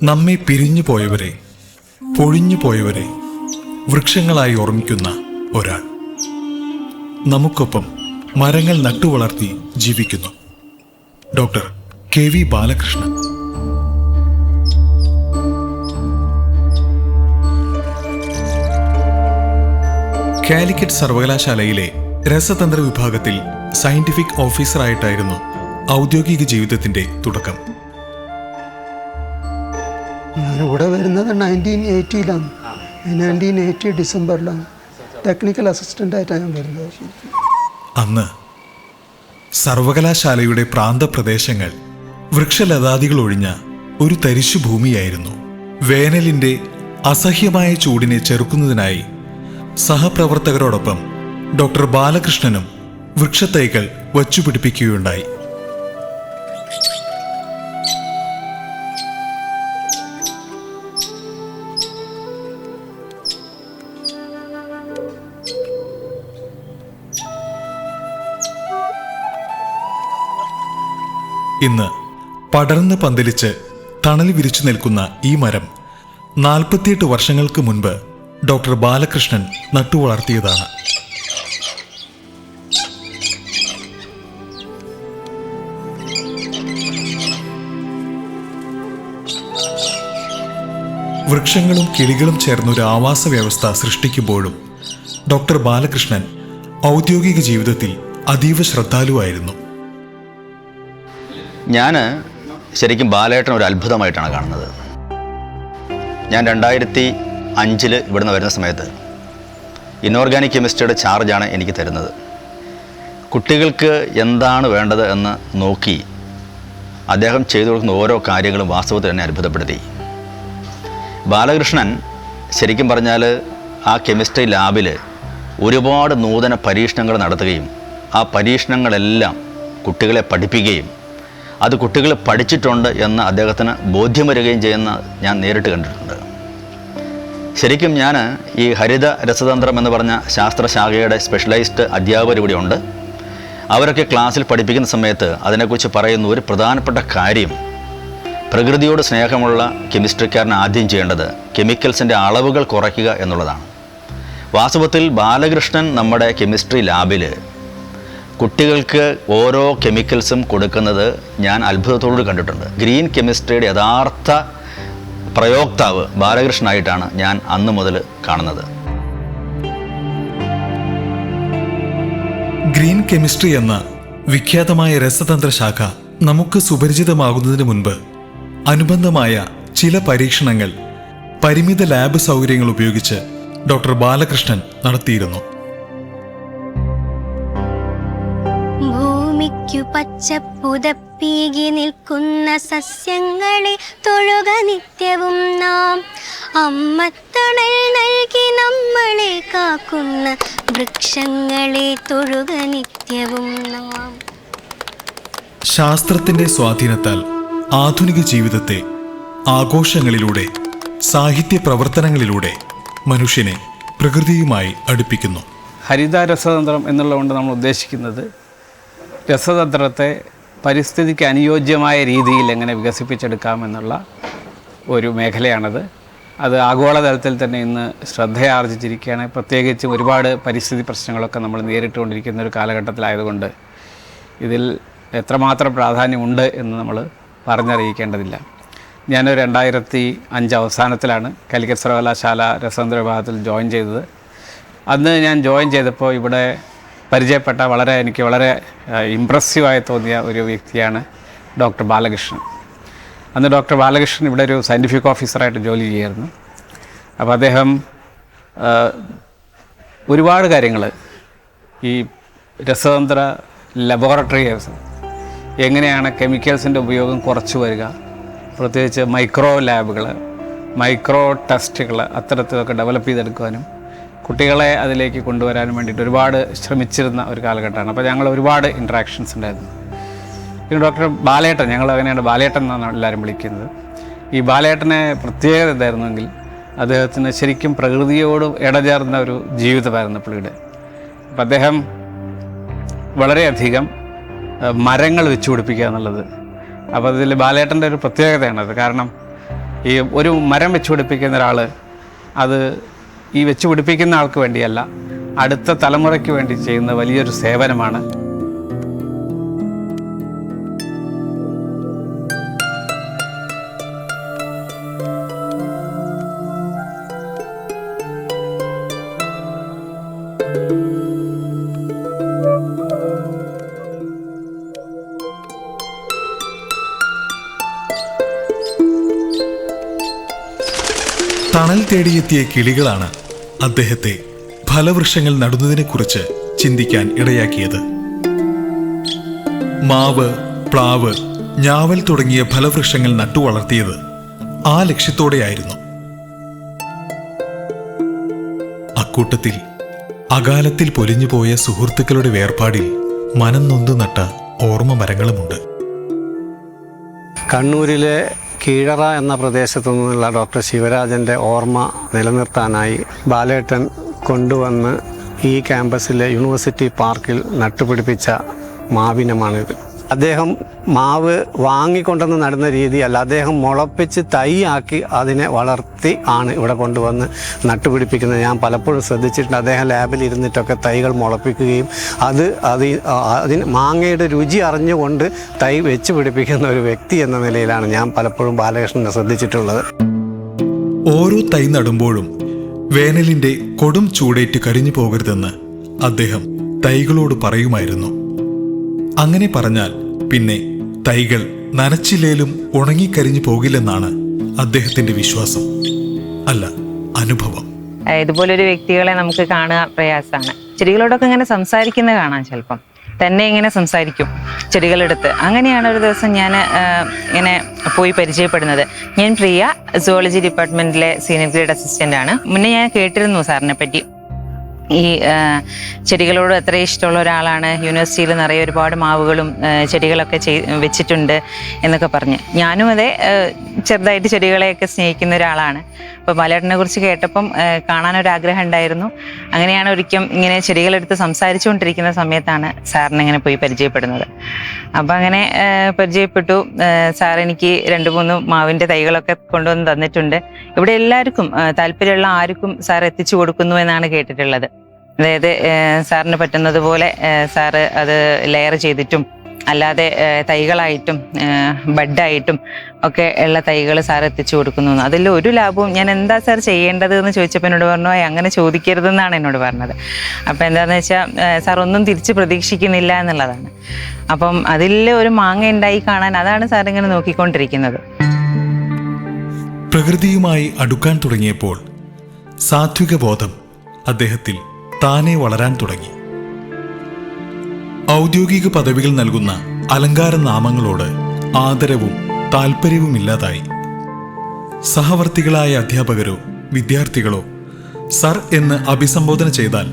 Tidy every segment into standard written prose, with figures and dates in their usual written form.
നമ്മെ പിരിഞ്ഞു പോയവരെ, പൊഴിഞ്ഞു പോയവരെ വൃക്ഷങ്ങളായി ഓർമ്മിക്കുന്ന ഒരാൾ നമുക്കൊപ്പം മരങ്ങൾ നട്ടുവളർത്തി ജീവിക്കുന്നു. Doctor KV Balakrishnan. കാലിക്കറ്റ് സർവകലാശാലയിലെ രസതന്ത്ര വിഭാഗത്തിൽ സയന്റിഫിക് ഓഫീസറായിട്ടായിരുന്നു ഔദ്യോഗിക ജീവിതത്തിന്റെ തുടക്കം. ഞാനിവിടെ വരുന്നത് 1980-ലാണ്. 1980 ഡിസംബറിലാണ് ടെക്നിക്കൽ അസിസ്റ്റൻ്റായിട്ടാണ് ഞാൻ വരുന്നത്. അന്ന് സർവകലാശാലയുടെ പ്രാന്തപ്രദേശങ്ങൾ വൃക്ഷലതാദികൾ ഒഴിഞ്ഞ ഒരു തരിശുഭൂമിയായിരുന്നു. വേനലിന്റെ അസഹ്യമായ ചൂടിനെ ചെറുക്കുന്നതിനായി സഹപ്രവർത്തകരോടൊപ്പം ഡോക്ടർ ബാലകൃഷ്ണനും വൃക്ഷത്തൈകൾ വച്ചുപിടിപ്പിക്കുകയുണ്ടായി. ഇന്ന് പടർന്ന് പന്തലിച്ച് തണൽ വിരിച്ചു നിൽക്കുന്ന ഈ മരം 48 വർഷങ്ങൾക്ക് മുൻപ് ഡോക്ടർ ബാലകൃഷ്ണൻ നട്ടുവളർത്തിയതാണ്. വൃക്ഷങ്ങളും കിളികളും ചേർന്നൊരു ആവാസ വ്യവസ്ഥ സൃഷ്ടിക്കുമ്പോഴും ഡോക്ടർ ബാലകൃഷ്ണൻ ഔദ്യോഗിക ജീവിതത്തിൽ അതീവ ശ്രദ്ധാലുവായിരുന്നു. ഞാൻ ശരിക്കും ബാലേട്ടൻ ഒരു അത്ഭുതമായിട്ടാണ് കാണുന്നത്. ഞാൻ 2005 ഇവിടുന്ന് വരുന്ന സമയത്ത് ഇനോർഗാനിക് കെമിസ്ട്രിയുടെ ചാർജാണ് എനിക്ക് തരുന്നത്. കുട്ടികൾക്ക് എന്താണ് വേണ്ടത് എന്ന് നോക്കി അദ്ദേഹം ചെയ്തു കൊടുക്കുന്ന ഓരോ കാര്യങ്ങളും വാസ്തവത്തിൽ എന്നെ അത്ഭുതപ്പെടുത്തി. ബാലകൃഷ്ണൻ ശരിക്കും പറഞ്ഞാൽ ആ കെമിസ്ട്രി ലാബിൽ ഒരുപാട് നൂതന പരീക്ഷണങ്ങൾ നടത്തുകയും ആ പരീക്ഷണങ്ങളെല്ലാം കുട്ടികളെ പഠിപ്പിക്കുകയും അത് കുട്ടികൾ പഠിച്ചിട്ടുണ്ട് എന്ന് അദ്ദേഹത്തിന് ബോധ്യം വരികയും ചെയ്യുന്ന ഞാൻ നേരിട്ട് കണ്ടിട്ടുണ്ട്. ശരിക്കും ഞാൻ ഈ ഹരിത രസതന്ത്രം എന്ന് പറഞ്ഞ ശാസ്ത്രശാഖയുടെ സ്പെഷ്യലൈസ്ഡ് അധ്യാപകർ ഇവിടെ ഉണ്ട്. അവരൊക്കെ ക്ലാസ്സിൽ പഠിപ്പിക്കുന്ന സമയത്ത് അതിനെക്കുറിച്ച് പറയുന്ന ഒരു പ്രധാനപ്പെട്ട കാര്യം, പ്രകൃതിയോട് സ്നേഹമുള്ള കെമിസ്ട്രിക്കാരൻ ആദ്യം ചെയ്യേണ്ടത് കെമിക്കൽസിൻ്റെ അളവുകൾ കുറയ്ക്കുക എന്നുള്ളതാണ്. വാസ്തവത്തിൽ ബാലകൃഷ്ണൻ നമ്മുടെ കെമിസ്ട്രി ലാബിൽ കുട്ടികൾക്ക് ഓരോ കെമിക്കൽസും കൊടുക്കുന്നത് ഞാൻ അത്ഭുതത്തോട് കണ്ടിട്ടുണ്ട്. ഗ്രീൻ കെമിസ്ട്രിയുടെ യഥാർത്ഥ പ്രയോക്താവ് ബാലകൃഷ്ണനായിട്ടാണ് ഞാൻ അന്ന് മുതൽ കാണുന്നത്. ഗ്രീൻ കെമിസ്ട്രി എന്ന വിഖ്യാതമായ രസതന്ത്ര ശാഖ നമുക്ക് സുപരിചിതമാകുന്നതിന് മുൻപ് അനുബന്ധമായ ചില പരീക്ഷണങ്ങൾ പരിമിത ലാബ് സൗകര്യങ്ങൾ ഉപയോഗിച്ച് ഡോക്ടർ ബാലകൃഷ്ണൻ നടത്തിയിരുന്നു. ഭൂമിക്കു പച്ചപ്പുതപ്പീകി നിൽക്കുന്ന സസ്യങ്ങളെ തൊഴുക നിത്യവും നാം. അമ്മത്തണൽ നൽകി നമ്മളെ കാക്കുന്ന വൃക്ഷങ്ങളെ തൊഴുക നിത്യവും നാം. ശാസ്ത്രത്തിന്റെ സ്വാധീനത്താൽ ആധുനിക ജീവിതത്തെ ആഘോഷങ്ങളിലൂടെ, സാഹിത്യ പ്രവർത്തനങ്ങളിലൂടെ മനുഷ്യനെ പ്രകൃതിയുമായി അടുപ്പിക്കുന്നു. ഹരിത രസതന്ത്രം എന്നുള്ളതുകൊണ്ട് നമ്മൾ ഉദ്ദേശിക്കുന്നത് രസതന്ത്രത്തെ പരിസ്ഥിതിക്ക് അനുയോജ്യമായ രീതിയിൽ എങ്ങനെ വികസിപ്പിച്ചെടുക്കാമെന്നുള്ള ഒരു മേഖലയാണത്. അത് ആഗോളതലത്തിൽ തന്നെ ഇന്ന് ശ്രദ്ധയാർജിച്ചിരിക്കുകയാണ്. പ്രത്യേകിച്ച് ഒരുപാട് പരിസ്ഥിതി പ്രശ്നങ്ങളൊക്കെ നമ്മൾ നേരിട്ടുകൊണ്ടിരിക്കുന്ന ഒരു കാലഘട്ടത്തിലായതുകൊണ്ട് ഇതിൽ എത്രമാത്രം പ്രാധാന്യമുണ്ട് എന്ന് നമ്മൾ പറഞ്ഞറിയിക്കേണ്ടതില്ല. ഞാനൊരു 2005 അവസാനത്തിലാണ് കാലിക്കറ്റ് സർവകലാശാല രസതന്ത്ര വിഭാഗത്തിൽ ജോയിൻ ചെയ്തത്. അന്ന് ഞാൻ ജോയിൻ ചെയ്തപ്പോൾ ഇവിടെ പരിചയപ്പെട്ട എനിക്ക് വളരെ ഇമ്പ്രസീവായി തോന്നിയ ഒരു വ്യക്തിയാണ് ഡോക്ടർ ബാലകൃഷ്ണൻ. അന്ന് ഡോക്ടർ ബാലകൃഷ്ണൻ ഇവിടെ ഒരു സയൻറ്റിഫിക് ഓഫീസറായിട്ട് ജോലി ചെയ്യായിരുന്നു. അപ്പോൾ അദ്ദേഹം ഒരുപാട് കാര്യങ്ങൾ ഈ രസതന്ത്ര ലബോറട്ടറീസ് എങ്ങനെയാണ് കെമിക്കൽസിൻ്റെ ഉപയോഗം കുറച്ച് വരിക, പ്രത്യേകിച്ച് മൈക്രോ ലാബുകൾ, മൈക്രോ ടെസ്റ്റുകൾ അത്തരത്തിലൊക്കെ ഡെവലപ്പ് ചെയ്തെടുക്കുവാനും കുട്ടികളെ അതിലേക്ക് കൊണ്ടുവരാനും വേണ്ടിയിട്ട് ഒരുപാട് ശ്രമിച്ചിരുന്ന ഒരു കാലഘട്ടമാണ്. അപ്പോൾ ഞങ്ങൾ ഒരുപാട് ഇൻട്രാക്ഷൻസ് ഉണ്ടായിരുന്നു. പിന്നെ ഡോക്ടർ ബാലേട്ടൻ, ഞങ്ങൾ അങ്ങനെയാണ് ബാലേട്ടൻ എന്നാണ് എല്ലാവരും വിളിക്കുന്നത്. ഈ ബാലേട്ടനെ പ്രത്യേകത എന്തായിരുന്നെങ്കിൽ അദ്ദേഹത്തിന് ശരിക്കും പ്രകൃതിയോട് ഇടചേർന്ന ഒരു ജീവിതമായിരുന്നു പുള്ളിയുടെ. അപ്പം അദ്ദേഹം വളരെയധികം മരങ്ങൾ വെച്ച് പിടിപ്പിക്കുക എന്നുള്ളത്. അപ്പോൾ അതിൽ ബാലേട്ടൻ്റെ ഒരു പ്രത്യേകതയാണത്. കാരണം ഈ ഒരു മരം വെച്ച് പിടിപ്പിക്കുന്ന ഒരാൾ അത് ഈ വെച്ച് പിടിപ്പിക്കുന്ന ആൾക്ക് വേണ്ടിയല്ല, അടുത്ത തലമുറയ്ക്ക് വേണ്ടി ചെയ്യുന്ന വലിയൊരു സേവനമാണ്. തണൽ തേടിയെത്തിയ കിളികളാണ് അദ്ദേഹത്തെ ഫലവൃക്ഷങ്ങൾ നടുന്നതിനെക്കുറിച്ച് ചിന്തിക്കാൻ ഇടയാക്കിയത്. മാവ്, പ്ലാവ്, ഞാവൽ തുടങ്ങിയ ഫലവൃക്ഷങ്ങൾ നട്ടുവളർത്തിയത് ആ ലക്ഷ്യത്തോടെയായിരുന്നു. അക്കൂട്ടത്തിൽ അകാലത്തിൽ പൊലിഞ്ഞുപോയ സുഹൃത്തുക്കളുടെ വേർപാടിൽ മനം നൊന്തു നട്ട ഓർമ്മ മരങ്ങളുമുണ്ട്. കണ്ണൂരിലെ കീഴറ എന്ന പ്രദേശത്തു നിന്നുള്ള ഡോക്ടർ ശിവരാജൻ്റെ ഓർമ്മ നിലനിർത്താനായി ബാലേട്ടൻ കൊണ്ടുവന്ന് ഈ ക്യാമ്പസിലെ യൂണിവേഴ്സിറ്റി പാർക്കിൽ നട്ടുപിടിപ്പിച്ച മാവിനമാണിത്. അദ്ദേഹം മാവ് വാങ്ങിക്കൊണ്ടുവന്ന് നടുന്ന രീതിയല്ല, അദ്ദേഹം മുളപ്പിച്ച് തൈയാക്കി അതിനെ വളർത്തി ആണ് ഇവിടെ കൊണ്ടുവന്ന് നട്ടുപിടിപ്പിക്കുന്നത്. ഞാൻ പലപ്പോഴും ശ്രദ്ധിച്ചിട്ടുണ്ട്. അദ്ദേഹം ലാബിൽ ഇരുന്നിട്ടൊക്കെ തൈകൾ മുളപ്പിക്കുകയും അതിന് മാങ്ങയുടെ രുചി അറിഞ്ഞുകൊണ്ട് തൈ വെച്ച് പിടിപ്പിക്കുന്ന ഒരു വ്യക്തി എന്ന നിലയിലാണ് ഞാൻ പലപ്പോഴും ബാലകൃഷ്ണനെ ശ്രദ്ധിച്ചിട്ടുള്ളത്. ഓരോ തൈ നടുമ്പോഴും വേനലിന്റെ കൊടും ചൂടേറ്റ് കരിഞ്ഞു പോകരുതെന്ന് അദ്ദേഹം തൈകളോട് പറയുമായിരുന്നു. അങ്ങനെ പറഞ്ഞാൽ പിന്നെ തൈകൾ നനച്ചില്ലേലും ഉണങ്ങിക്കരിഞ്ഞു പോകില്ലെന്നാണ് അദ്ദേഹത്തിന്റെ വിശ്വാസം, അല്ല അനുഭവം. ഇതുപോലൊരു വ്യക്തികളെ നമുക്ക് കാണുക പ്രയാസമാണ്. ചെടികളോടൊക്കെ ഇങ്ങനെ സംസാരിക്കുന്ന കാണാം, ചിലപ്പം തന്നെ ഇങ്ങനെ സംസാരിക്കും ചെടികളെടുത്ത്. അങ്ങനെയാണ് ഒരു ദിവസം ഞാൻ ഇങ്ങനെ പോയി പരിചയപ്പെടുന്നത്. ഞാൻ പ്രിയ, സുവോളജി ഡിപ്പാർട്ട്മെന്റിലെ സീനിയർ ഗ്രേഡ് അസിസ്റ്റന്റ് ആണ്. മുന്നേ ഞാൻ കേട്ടിരുന്നു സാറിനെ പറ്റി. ഈ ചെടികളോട് എത്ര ഇഷ്ടമുള്ള ഒരാളാണ്, യൂണിവേഴ്സിറ്റിയിൽ നിറയെ ഒരുപാട് മാവുകളും ചെടികളൊക്കെ വെച്ചിട്ടുണ്ട് എന്നൊക്കെ പറഞ്ഞ്. ഞാനും അതെ ചെറുതായിട്ട് ചെടികളെയൊക്കെ സ്നേഹിക്കുന്ന ഒരാളാണ്. അപ്പോൾ ബാലേട്ടനെ കുറിച്ച് കേട്ടപ്പം കാണാനൊരാഗ്രഹം ഉണ്ടായിരുന്നു. അങ്ങനെയാണ് ഒരിക്കലും ഇങ്ങനെ ചെടികളെടുത്ത് സംസാരിച്ചുകൊണ്ടിരിക്കുന്ന സമയത്താണ് സാറിനെ ഇങ്ങനെ പോയി പരിചയപ്പെടുന്നത്. അപ്പം അങ്ങനെ പരിചയപ്പെട്ടു. സാർ എനിക്ക് 2-3 മാവിൻ്റെ തൈകളൊക്കെ കൊണ്ടുവന്ന് തന്നിട്ടുണ്ട്. ഇവിടെ എല്ലാവർക്കും താല്പര്യമുള്ള ആർക്കും സാർ എത്തിച്ചു കൊടുക്കുന്നു എന്നാണ് കേട്ടിട്ടുള്ളത്. അതായത് സാറിന് പറ്റുന്നത് പോലെ സാറ് അത് ലെയർ ചെയ്തിട്ടും അല്ലാതെ തൈകളായിട്ടും ബഡായിട്ടും ഒക്കെ ഉള്ള തൈകൾ സാർ എത്തിച്ചു കൊടുക്കുന്നു. അതിൽ ഒരു ലാഭവും ഞാൻ എന്താ സാർ ചെയ്യേണ്ടത് എന്ന് ചോദിച്ചപ്പോൾ എന്നോട് പറഞ്ഞു, അങ്ങനെ ചോദിക്കരുതെന്നാണ് എന്നോട് പറഞ്ഞത്. അപ്പം എന്താണെന്ന് വെച്ചാൽ സാർ ഒന്നും തിരിച്ച് പ്രതീക്ഷിക്കുന്നില്ല എന്നുള്ളതാണ്. അപ്പം അതിൽ ഒരു മാങ്ങ ഉണ്ടായി കാണാൻ, അതാണ് സാർ ഇങ്ങനെ നോക്കിക്കൊണ്ടിരിക്കുന്നത്. പ്രകൃതിയുമായി അടുക്കാൻ തുടങ്ങിയപ്പോൾ സാത്വിക ബോധം അദ്ദേഹത്തിൽ താനെ വളരാൻ തുടങ്ങി. ഔദ്യോഗിക പദവികൾ നൽകുന്ന അലങ്കാര നാമങ്ങളോട് ആദരവും താല്പര്യവുമില്ലാതായി. സഹവർത്തികളായ അധ്യാപകരോ വിദ്യാർത്ഥികളോ സർ എന്ന് അഭിസംബോധന ചെയ്താൽ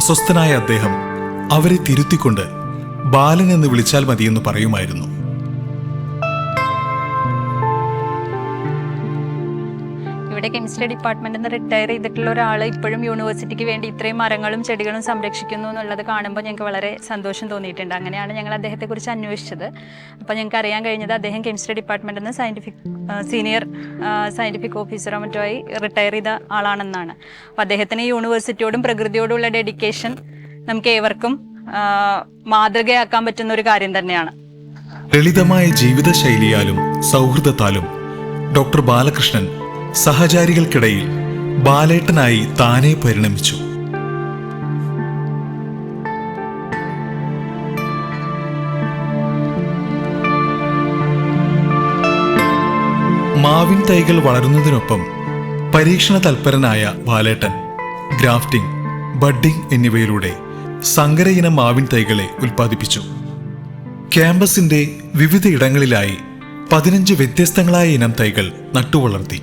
അസ്വസ്ഥനായ അദ്ദേഹം അവരെ തിരുത്തിക്കൊണ്ട് ബാലൻ എന്ന് വിളിച്ചാൽ മതിയെന്ന് പറയുമായിരുന്നു. ഇവിടെ കെമിസ്ട്രി ഡിപ്പാർട്ട്മെന്റിൽ നിന്ന് റിട്ടയർ ചെയ്തിട്ടുള്ള ഒരാൾ ഇപ്പോഴും യൂണിവേഴ്സിറ്റിക്ക് വേണ്ടി ഇത്രയും മരങ്ങളും ചെടികളും സംരക്ഷിക്കുന്നു എന്നുള്ളത് കാണുമ്പോൾ ഞങ്ങൾക്ക് വളരെ സന്തോഷം തോന്നിയിട്ടുണ്ട്. അങ്ങനെയാണ് ഞങ്ങൾ അദ്ദേഹത്തെക്കുറിച്ച് അന്വേഷിച്ചത്. അപ്പോൾ ഞങ്ങൾക്ക് അറിയാൻ കഴിഞ്ഞത് അദ്ദേഹം കെമിസ്ട്രി ഡിപ്പാർട്ട്മെന്റിൽ നിന്ന് സീനിയർ സയൻറ്റിഫിക് ഓഫീസറോ മറ്റോ ആയി റിട്ടയർ ചെയ്ത ആളാണെന്നാണ്. അപ്പോൾ അദ്ദേഹത്തിന് യൂണിവേഴ്സിറ്റിയോടും പ്രകൃതിയോടുള്ള ഡെഡിക്കേഷൻ നമുക്ക് ഏവർക്കും മാതൃകയാക്കാൻ പറ്റുന്ന ഒരു കാര്യം തന്നെയാണ്. ലളിതമായ ജീവിതശൈലിയാലും സൗഹൃദത്താലും ഡോക്ടർ ബാലകൃഷ്ണൻ സഹചാരികൾക്കിടയിൽ ബാലേട്ടനായി താനെ പരിണമിച്ചു. മാവിൻ തൈകൾ വളരുന്നതിനൊപ്പം പരീക്ഷണ തൽപരനായ ബാലേട്ടൻ ഗ്രാഫ്റ്റിംഗ്, ബഡ്ഡിംഗ് എന്നിവയിലൂടെ സങ്കരയിനം മാവിൻ തൈകളെ ഉൽപ്പാദിപ്പിച്ചു. ക്യാമ്പസിന്റെ വിവിധ ഇടങ്ങളിലായി 15 വ്യത്യസ്തങ്ങളായ ഇനം തൈകൾ നട്ടുവളർത്തി.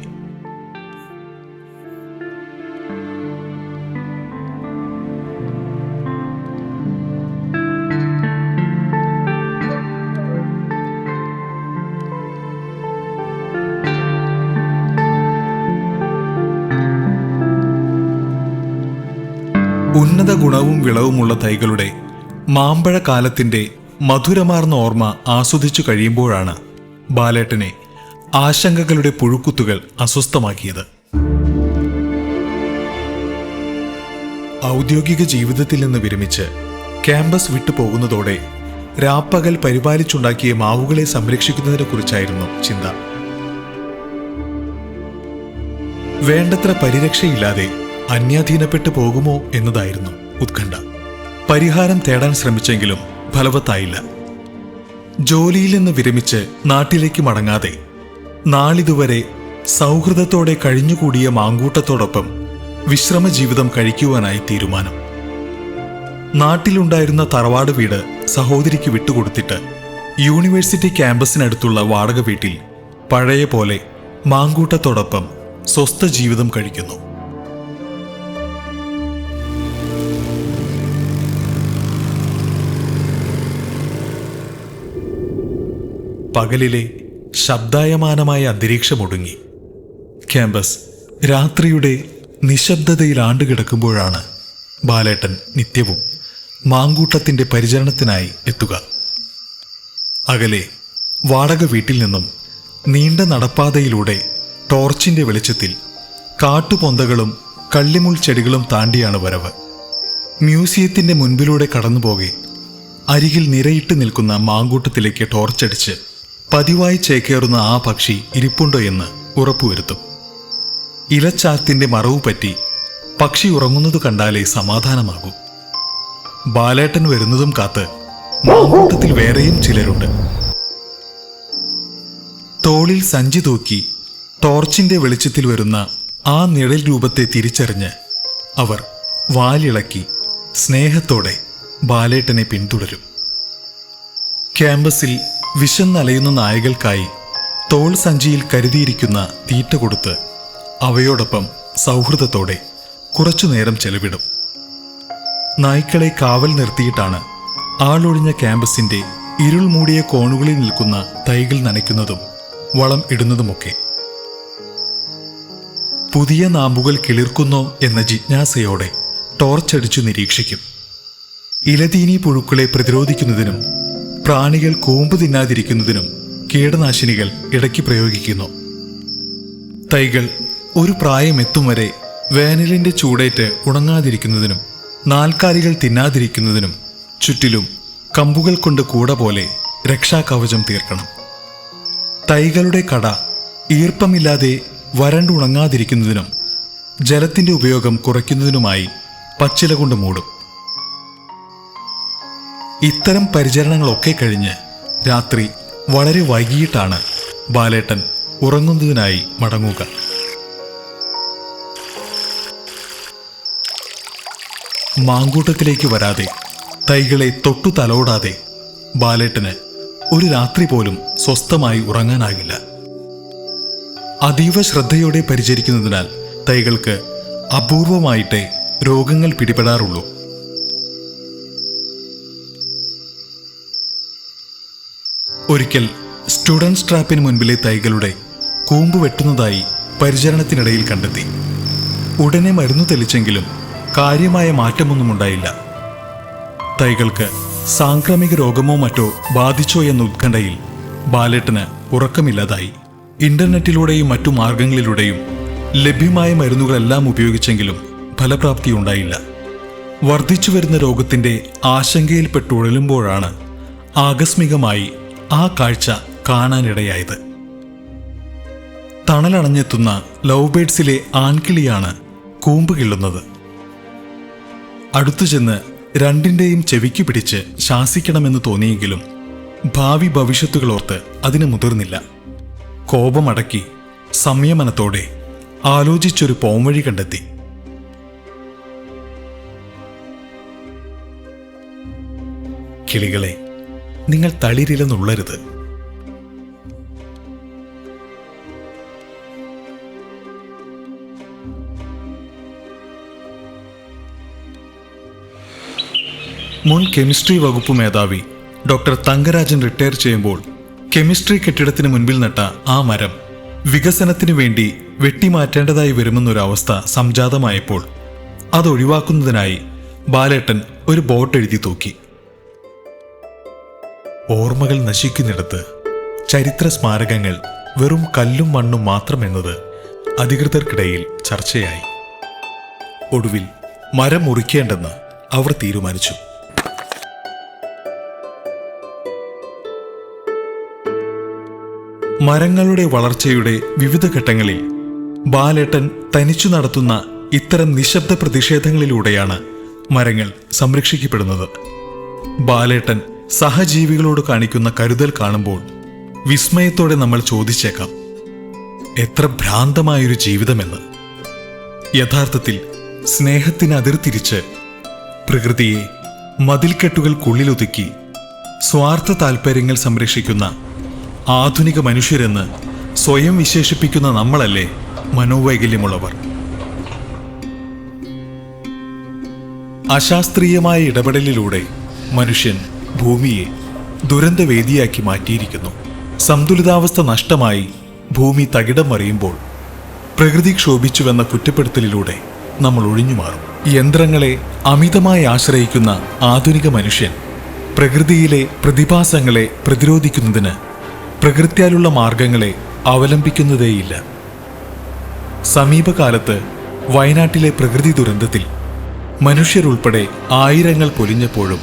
ഉന്നത ഗുണവും വിളവുമുള്ള തൈകളുടെ മാമ്പഴക്കാലത്തിന്റെ മധുരമാർന്ന ഓർമ്മ ആസ്വദിച്ചു കഴിയുമ്പോഴാണ് ബാലേട്ടനെ ആശങ്കകളുടെ പുഴുക്കുത്തുകൾ അസ്വസ്ഥമാക്കിയത്. ഔദ്യോഗിക ജീവിതത്തിൽ നിന്ന് വിരമിച്ച് ക്യാമ്പസ് വിട്ടു പോകുന്നതോടെ രാപ്പകൽ പരിപാലിച്ചുണ്ടാക്കിയ മാവുകളെ സംരക്ഷിക്കുന്നതിനെ കുറിച്ചായിരുന്നു ചിന്ത. വേണ്ടത്ര പരിരക്ഷയില്ലാതെ അന്യാധീനപ്പെട്ടു പോകുമോ എന്നതായിരുന്നു ഉത്കണ്ഠ. പരിഹാരം തേടാൻ ശ്രമിച്ചെങ്കിലും ഫലവത്തായില്ല. ജോലിയിൽ നിന്ന് വിരമിച്ച് നാട്ടിലേക്ക് മടങ്ങാതെ നാളിതുവരെ സൗഹൃദത്തോടെ കഴിഞ്ഞുകൂടിയ മാങ്കൂട്ടത്തോടൊപ്പം വിശ്രമ ജീവിതം കഴിക്കുവാനായി തീരുമാനം. നാട്ടിലുണ്ടായിരുന്ന തറവാട് വീട് സഹോദരിക്ക് വിട്ടുകൊടുത്തിട്ട് യൂണിവേഴ്സിറ്റി ക്യാമ്പസിനടുത്തുള്ള വാടക വീട്ടിൽ പഴയ പോലെ മാങ്കൂട്ടത്തോടൊപ്പം സ്വസ്ഥ ജീവിതം കഴിക്കുന്നു. പകലിലെ ശബ്ദായമാനമായ അന്തരീക്ഷം ഒടുങ്ങി. ക്യാമ്പസ് രാത്രിയുടെ നിശബ്ദതയിൽ ആണ്ടുകിടക്കുമ്പോഴാണ് ബാലേട്ടൻ നിത്യവും മാങ്കൂട്ടത്തിന്റെ പരിചരണത്തിനായി എത്തുക. അകലെ വാടക വീട്ടിൽ നിന്നും നീണ്ട നടപ്പാതയിലൂടെ ടോർച്ചിന്റെ വെളിച്ചത്തിൽ കാട്ടുപൊന്തകളും കള്ളിമുൾ ചെടികളും താണ്ടിയാണ് വരവ്. മ്യൂസിയത്തിന്റെ മുൻപിലൂടെ കടന്നുപോകെ അരികിൽ നിരയിട്ട് നിൽക്കുന്ന മാങ്കൂട്ടത്തിലേക്ക് ടോർച്ചടിച്ച് പതിവായി ചേക്കേറുന്ന ആ പക്ഷി ഇരിപ്പുണ്ടോ എന്ന് ഉറപ്പുവരുത്തും. ഇലച്ചാത്തിന്റെ മറവ് പറ്റി പക്ഷി ഉറങ്ങുന്നത് കണ്ടാലേ സമാധാനമാകൂ. ബാലേട്ടൻ വരുന്നതും കാത്ത് മാങ്കൂട്ടത്തിൽ വേറെയും ചിലരുണ്ട്. തോളിൽ സഞ്ചി തൂക്കി ടോർച്ചിന്റെ വെളിച്ചത്തിൽ വരുന്ന ആ നിഴൽ രൂപത്തെ തിരിച്ചറിഞ്ഞ് അവർ വാലിളക്കി സ്നേഹത്തോടെ ബാലേട്ടനെ പിന്തുടരും. ക്യാമ്പസിൽ വിശന്നലയുന്ന നായകൾക്കായി തോൾ സഞ്ചിയിൽ കരുതിയിരിക്കുന്ന തീറ്റ കൊടുത്ത് അവയോടൊപ്പം സൗഹൃദത്തോടെ കുറച്ചുനേരം ചെലവിടും. നായ്ക്കളെ കാവൽ നിർത്തിയിട്ടാണ് ആളൊഴിഞ്ഞ ക്യാമ്പസിന്റെ ഇരുൾ മൂടിയ കോണുകളിൽ നിൽക്കുന്ന തൈകൾ നനയ്ക്കുന്നതും വളം ഇടുന്നതുമൊക്കെ. പുതിയ നാമ്പുകൾ കിളിർക്കുന്നോ എന്ന ജിജ്ഞാസയോടെ ടോർച്ചടിച്ചു നിരീക്ഷിക്കും. ഇലതീനി പുഴുക്കളെ പ്രതിരോധിക്കുന്നതിനും പ്രാണികൾ കൂമ്പ് തിന്നാതിരിക്കുന്നതിനും കീടനാശിനികൾ ഇടയ്ക്ക് പ്രയോഗിക്കുന്നു. തൈകൾ ഒരു പ്രായമെത്തും വരെ വേനലിന്റെ ചൂടേറ്റ് ഉണങ്ങാതിരിക്കുന്നതിനും നാൽക്കാലികൾ തിന്നാതിരിക്കുന്നതിനും ചുറ്റിലും കമ്പുകൾ കൊണ്ട് കൂട പോലെ രക്ഷാകവചം തീർക്കണം. തൈകളുടെ കട ഈർപ്പമില്ലാതെ വരണ്ടുണങ്ങാതിരിക്കുന്നതിനും ജലത്തിന്റെ ഉപയോഗം കുറയ്ക്കുന്നതിനുമായി പച്ചില കൊണ്ട് മൂടും. ഇത്തരം പരിചരണങ്ങളൊക്കെ കഴിഞ്ഞ് രാത്രി വളരെ വൈകിട്ടാണ് ബാലേട്ടൻ ഉറങ്ങുന്നതിനായി മടങ്ങുക. മാങ്കൂട്ടത്തിലേക്ക് വരാതെ തൈകളെ തൊട്ടു തലോടാതെ ബാലേട്ടന് ഒരു രാത്രി പോലും സ്വസ്ഥമായി ഉറങ്ങാനാകില്ല. അതീവ ശ്രദ്ധയോടെ പരിചരിക്കുന്നതിനാൽ തൈകൾക്ക് അപൂർവമായിട്ടേ രോഗങ്ങൾ പിടിപെടാറുള്ളൂ. ഒരിക്കൽ സ്റ്റുഡൻസ് ട്രാപ്പിന് മുൻപിലെ തൈകളുടെ കൂമ്പ് വെട്ടുന്നതായി പരിചരണത്തിനിടയിൽ കണ്ടെത്തി. ഉടനെ മരുന്നു തെളിച്ചെങ്കിലും കാര്യമായ മാറ്റമൊന്നും ഉണ്ടായില്ല. തൈകൾക്ക് സാംക്രമിക രോഗമോ മറ്റോ ബാധിച്ചോ എന്ന ഉത്കണ്ഠയിൽ ബാലേട്ടന് ഉറക്കമില്ലാതായി. ഇന്റർനെറ്റിലൂടെയും മറ്റു മാർഗങ്ങളിലൂടെയും ലഭ്യമായ മരുന്നുകളെല്ലാം ഉപയോഗിച്ചെങ്കിലും ഫലപ്രാപ്തി ഉണ്ടായില്ല. വർദ്ധിച്ചു വരുന്ന രോഗത്തിന്റെ ആശങ്കയിൽപ്പെട്ടുഴലുമ്പോഴാണ് ആകസ്മികമായി ആ കാഴ്ച കാണാനിടയായത്. തണലണഞ്ഞെത്തുന്ന ലവ് ബേഡ്സിലെ ആൺകിളിയാണ് കൂമ്പ് കിള്ളുന്നത്. അടുത്തു ചെന്ന് രണ്ടിൻ്റെയും ചെവിക്ക് പിടിച്ച് ശാസിക്കണമെന്ന് തോന്നിയെങ്കിലും ഭാവി ഭവിഷ്യത്തുകളോർത്ത് അതിന് മുതിർന്നില്ല. കോപമടക്കി സംയമനത്തോടെ ആലോചിച്ചൊരു പോംവഴി കണ്ടെത്തി. കിളികളെ, നിങ്ങൾ തളിരിലെന്നുള്ളരുത്. മുൻ കെമിസ്ട്രി വകുപ്പ് മേധാവി ഡോക്ടർ തങ്കരാജൻ റിട്ടയർ ചെയ്യുമ്പോൾ കെമിസ്ട്രി കെട്ടിടത്തിന് മുൻപിൽ നട്ട ആ മരം വികസനത്തിനു വേണ്ടി വെട്ടിമാറ്റേണ്ടതായി വരുമെന്നൊരവസ്ഥ സംജാതമായപ്പോൾ അതൊഴിവാക്കുന്നതിനായി ബാലേട്ടൻ ഒരു ബോട്ട് എഴുതി തൂക്കി. ഓർമ്മകൾ നശിക്കുന്നിടത്ത് ചരിത്ര സ്മാരകങ്ങൾ വെറും കല്ലും മണ്ണും മാത്രമെന്നത് അധികൃതർക്കിടയിൽ ചർച്ചയായി. ഒടുവിൽ മരം മുറിക്കേണ്ടെന്ന് അവർ തീരുമാനിച്ചു. മരങ്ങളുടെ വളർച്ചയുടെ വിവിധ ഘട്ടങ്ങളിൽ ബാലേട്ടൻ തനിച്ചു നടത്തുന്ന ഇത്തരം നിശബ്ദ പ്രതിഷേധങ്ങളിലൂടെയാണ് മരങ്ങൾ സംരക്ഷിക്കപ്പെടുന്നത്. ബാലേട്ടൻ സഹജീവികളോട് കാണിക്കുന്ന കരുതൽ കാണുമ്പോൾ വിസ്മയത്തോടെ നമ്മൾ ചോദിച്ചേക്കാം, എത്ര ഭ്രാന്തമായൊരു ജീവിതമെന്ന്. യഥാർത്ഥത്തിൽ സ്നേഹത്തിന് അതിർത്തിരിച്ച് പ്രകൃതിയെ മതിൽക്കെട്ടുകൾക്കുള്ളിലൊതുക്കി സ്വാർത്ഥ താൽപ്പര്യങ്ങൾ സംരക്ഷിക്കുന്ന ആധുനിക മനുഷ്യരെന്ന് സ്വയം വിശേഷിപ്പിക്കുന്ന നമ്മളല്ലേ മനോവൈകല്യമുള്ളവർ? അശാസ്ത്രീയമായ ഇടപെടലിലൂടെ മനുഷ്യൻ ഭൂമിയെ ദുരന്തവേദിയാക്കി മാറ്റിയിരിക്കുന്നു. സന്തുലിതാവസ്ഥ നഷ്ടമായി ഭൂമി തകിടം മറിയുമ്പോൾ പ്രകൃതി ക്ഷോഭിച്ചുവെന്ന കുറ്റപ്പെടുത്തലിലൂടെ നമ്മൾ ഒഴിഞ്ഞുമാറും. യന്ത്രങ്ങളെ അമിതമായി ആശ്രയിക്കുന്ന ആധുനിക മനുഷ്യൻ പ്രകൃതിയിലെ പ്രതിഭാസങ്ങളെ പ്രതിരോധിക്കുന്നതിന് പ്രകൃത്യാലുള്ള മാർഗങ്ങളെ അവലംബിക്കുന്നതേയില്ല. സമീപകാലത്ത് വയനാട്ടിലെ പ്രകൃതി ദുരന്തത്തിൽ മനുഷ്യരുൾപ്പെടെ ആയിരങ്ങൾ പൊലിഞ്ഞപ്പോഴും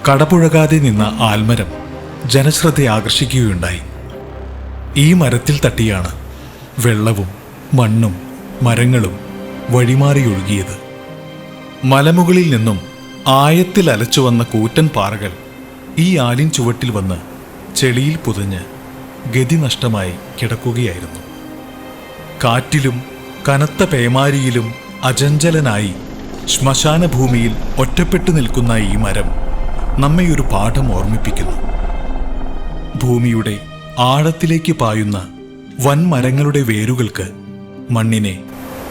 കടപുഴകാതെ നിന്ന ആൽമരം ജനശ്രദ്ധ ആകർഷിക്കുകയുണ്ടായി. ഈ മരത്തിൽ തട്ടിയാണ് വെള്ളവും മണ്ണും മരങ്ങളും വഴിമാറിയൊഴുകിയത്. മലമുകളിൽ നിന്നും ആയത്തിൽ അലച്ചു വന്ന കൂറ്റൻ പാറകൾ ഈ ആലിൻ ചുവട്ടിൽ വന്ന് ചെളിയിൽ പുതഞ്ഞ് ഗതി നഷ്ടമായി കിടക്കുകയായിരുന്നു. കാറ്റിലും കനത്ത പേമാരിയിലും അചഞ്ചലനായി ശ്മശാന ഭൂമിയിൽ ഒറ്റപ്പെട്ടു നിൽക്കുന്ന ഈ മരം നമ്മെ ഒരു പാഠം ഓർമ്മിപ്പിക്കുന്നു. ഭൂമിയുടെ ആഴത്തിലേക്ക് പായുന്ന വൻമരങ്ങളുടെ വേരുകൾക്ക് മണ്ണിനെ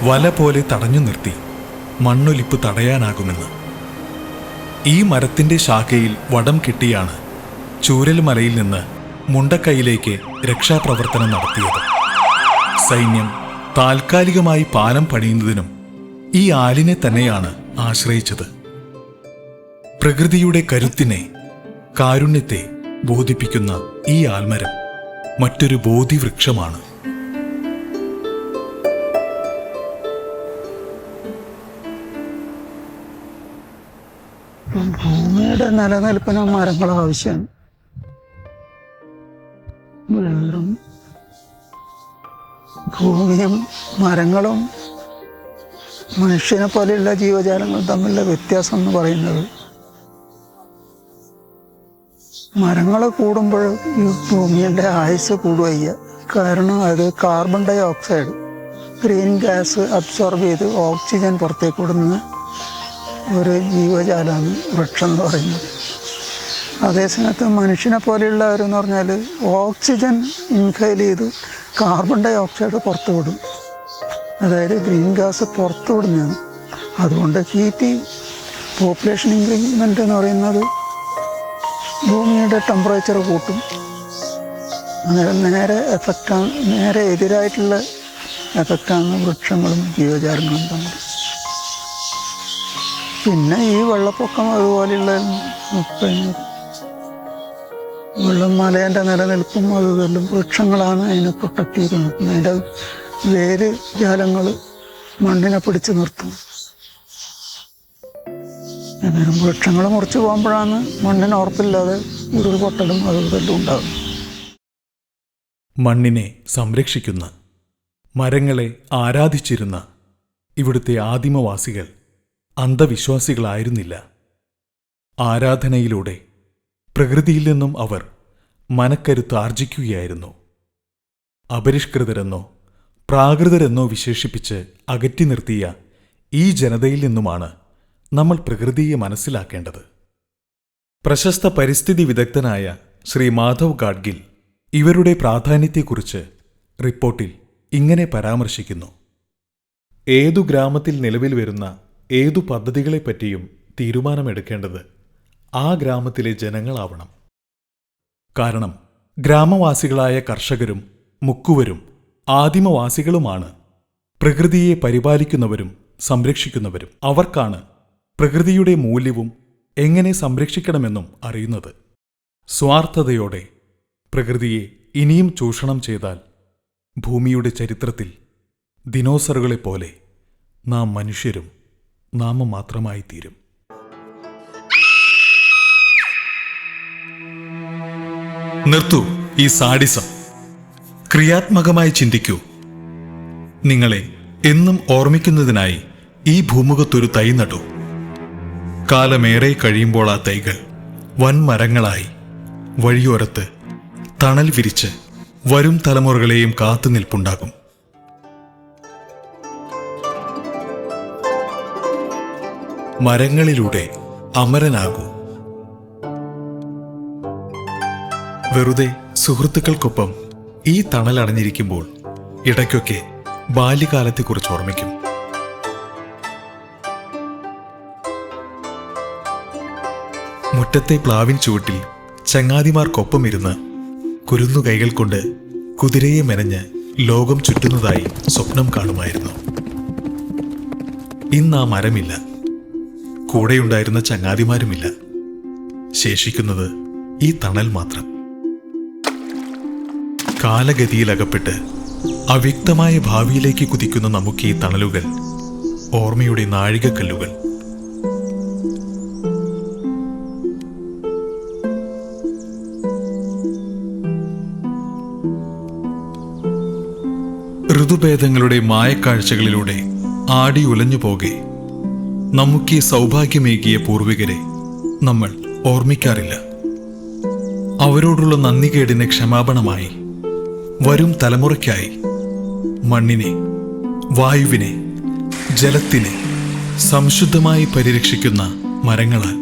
വല പോലെ തടഞ്ഞു നിർത്തി മണ്ണൊലിപ്പ് തടയാനാകുമെന്ന്. ഈ മരത്തിന്റെ ശാഖയിൽ വടം കെട്ടിയാണ് ചൂരൽമലയിൽ നിന്ന് മുണ്ടക്കൈയിലേക്ക് രക്ഷാപ്രവർത്തനം നടത്തിയത്. സൈന്യം താൽക്കാലികമായി പാലം പണിയുന്നതിനും ഈ ആലിനെ തന്നെയാണ് ആശ്രയിച്ചത്. പ്രകൃതിയുടെ കരുത്തിനെ, കാരുണ്യത്തെ ബോധിപ്പിക്കുന്ന ഈ ആൽമരം മറ്റൊരു ബോധിവൃക്ഷമാണ്. ഭൂമിയുടെ നിലനിൽപ്പിന് മരങ്ങൾ ആവശ്യമാണ്. വെറും ഭൂമിയും മരങ്ങളും മനുഷ്യനെ പോലെയുള്ള ജീവജാലങ്ങളും തമ്മിലുള്ള വ്യത്യാസം എന്ന് പറയുന്നത്, മരങ്ങൾ കൂടുമ്പോൾ ഈ ഭൂമിയുടെ ആയുസ് കൂടുകയ്യ. കാരണം അത് carbon dioxide, green gas absorb ചെയ്ത് ഓക്സിജൻ പുറത്തേക്ക് വിടുന്ന ഒരു ജീവജാലമാണ് വൃക്ഷം എന്ന് പറയുന്നത്. അതേസമയത്ത് മനുഷ്യനെ പോലെയുള്ളവരെന്ന് പറഞ്ഞാൽ ഓക്സിജൻ ഇൻഹെയിൽ ചെയ്ത് കാർബൺ ഡൈ ഓക്സൈഡ് പുറത്തു വിടും. അതായത് ഗ്രീൻ ഗ്യാസ് പുറത്തു വിടുന്നതാണ്. അതുകൊണ്ട് പോപ്പുലേഷൻ ഇൻക്രീമെൻ്റ് എന്ന് പറയുന്നത് ഭൂമിയുടെ ടെമ്പറേച്ചർ കൂട്ടും. അന്നേരം നേരെ എതിരായിട്ടുള്ള എഫക്റ്റാണ് വൃക്ഷങ്ങളും ജീവജാലങ്ങളും തമ്മിൽ. പിന്നെ ഈ വെള്ളപ്പൊക്കം അതുപോലെയുള്ള വെള്ളം മലേൻ്റെ നിലനിൽപ്പും അതുപോലും വൃക്ഷങ്ങളാണ് അതിനെ പ്രൊട്ടക്റ്റ് ചെയ്ത് നിർത്തുന്നത്. അതിൻ്റെ വേര് ജാലങ്ങൾ മണ്ണിനെ പിടിച്ചു നിർത്തും. അന്നേരം വൃക്ഷങ്ങൾ മുറിച്ച് പോകുമ്പോഴാണ് മണ്ണിന് ഉറപ്പില്ലാതെ ഉരുൾപൊട്ടലും അതുപോലും ഉണ്ടാകും. മണ്ണിനെ സംരക്ഷിക്കുന്ന, മരങ്ങളെ ആരാധിച്ചിരുന്ന ഇവിടുത്തെ ആദിമവാസികൾ അന്ധവിശ്വാസികളായിരുന്നില്ല. ആരാധനയിലൂടെ പ്രകൃതിയിൽ നിന്നും അവർ മനക്കരുത്ത് ആർജിക്കുകയായിരുന്നു. അപരിഷ്കൃതരെന്നോ പ്രാകൃതരെന്നോ വിശേഷിപ്പിച്ച് അകറ്റി നിർത്തിയ ഈ ജനതയിൽ നിന്നുമാണ് നമ്മൾ പ്രകൃതിയെ മനസ്സിലാക്കേണ്ടത്. പ്രശസ്ത പരിസ്ഥിതി വിദഗ്ധനായ ശ്രീ മാധവ് ഗാഡ്ഗിൽ ഇവരുടെ പ്രാധാന്യത്തെക്കുറിച്ച് റിപ്പോർട്ടിൽ ഇങ്ങനെ പരാമർശിക്കുന്നു. ഏതു ഗ്രാമത്തിൽ നിലവിൽ വരുന്ന ഏതു പദ്ധതികളെപ്പറ്റിയും തീരുമാനമെടുക്കേണ്ടത് ആ ഗ്രാമത്തിലെ ജനങ്ങളാവണം. കാരണം ഗ്രാമവാസികളായ കർഷകരും മുക്കുവരും ആദിമവാസികളുമാണ് പ്രകൃതിയെ പരിപാലിക്കുന്നവരും സംരക്ഷിക്കുന്നവരും. അവർക്കാണ് പ്രകൃതിയുടെ മൂല്യവും എങ്ങനെ സംരക്ഷിക്കണമെന്നും അറിയുന്നത്. സ്വാർത്ഥതയോടെ പ്രകൃതിയെ ഇനിയും ചൂഷണം ചെയ്താൽ ഭൂമിയുടെ ചരിത്രത്തിൽ ദിനോസറുകളെ പോലെ നാം മനുഷ്യരും നാമം മാത്രമായി തീരും. നിർത്തൂ ഈ സാഡിസം. ക്രിയാത്മകമായി ചിന്തിക്കൂ. നിങ്ങളെ എന്നും ഓർമ്മിക്കുന്നതിനായി ഈ ഭൂമുഖത്തൊരു തൈ നടൂ. കാലമേറെ കഴിയുമ്പോൾ ആ തൈകൾ വൻമരങ്ങളായി വഴിയോരത്ത് തണൽ വിരിച്ച് വരും തലമുറകളെയും കാത്തു നിൽപ്പുണ്ടാകും. മരങ്ങളിലൂടെ അമരനാകൂ. വെറുതെ സുഹൃത്തുക്കൾക്കൊപ്പം ഈ തണൽ അടഞ്ഞിരിക്കുമ്പോൾ ഇടയ്ക്കൊക്കെ ബാല്യകാലത്തെക്കുറിച്ച് ഓർമ്മിക്കും. മുറ്റത്തെ പ്ലാവിൻ ചുവട്ടിൽ ചങ്ങാതിമാർക്കൊപ്പം ഇരുന്ന് കുരുന്നുകൈകൾ കൊണ്ട് കുതിരയെ മെനഞ്ഞ് ലോകം ചുറ്റുന്നതായി സ്വപ്നം കാണുമായിരുന്നു. ഇന്ന് ആ മരമില്ല, കൂടെയുണ്ടായിരുന്ന ചങ്ങാതിമാരുമില്ല. ശേഷിക്കുന്നത് ഈ തണൽ മാത്രം. കാലഗതിയിലകപ്പെട്ട് അവ്യക്തമായ ഭാവിയിലേക്ക് കുതിക്കുന്ന നമുക്ക് ഈ തണലുകൾ ഓർമ്മയുടെ നാഴികക്കല്ലുകൾ. ഋതുഭേദങ്ങളുടെ മായക്കാഴ്ചകളിലൂടെ ആടി ഉലഞ്ഞു പോകെ നമുക്ക് ഈ സൗഭാഗ്യമേകിയ പൂർവികരെ നമ്മൾ ഓർമ്മിക്കാറില്ല. അവരോടുള്ള നന്ദികേടിന് ക്ഷമാപണമായി വരും തലമുറയ്ക്കായി മണ്ണിനെ, വായുവിനെ, ജലത്തിനെ സംശുദ്ധമായി പരിരക്ഷിക്കുന്ന മരങ്ങളാൽ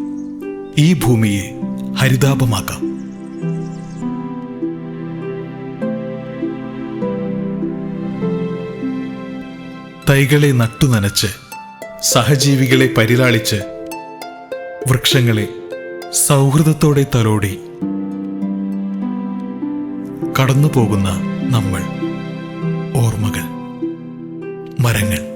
ഈ ഭൂമിയെ ഹരിതാപമാക്കാം. തൈകളെ നട്ടുനനച്ച്, സഹജീവികളെ പരിലാളിച്ച്, വൃക്ഷങ്ങളെ സൗഹൃദത്തോടെ തലോടി കടന്നുപോകുന്ന നമ്മൾ. ഓർമ്മകൾ, മരങ്ങൾ.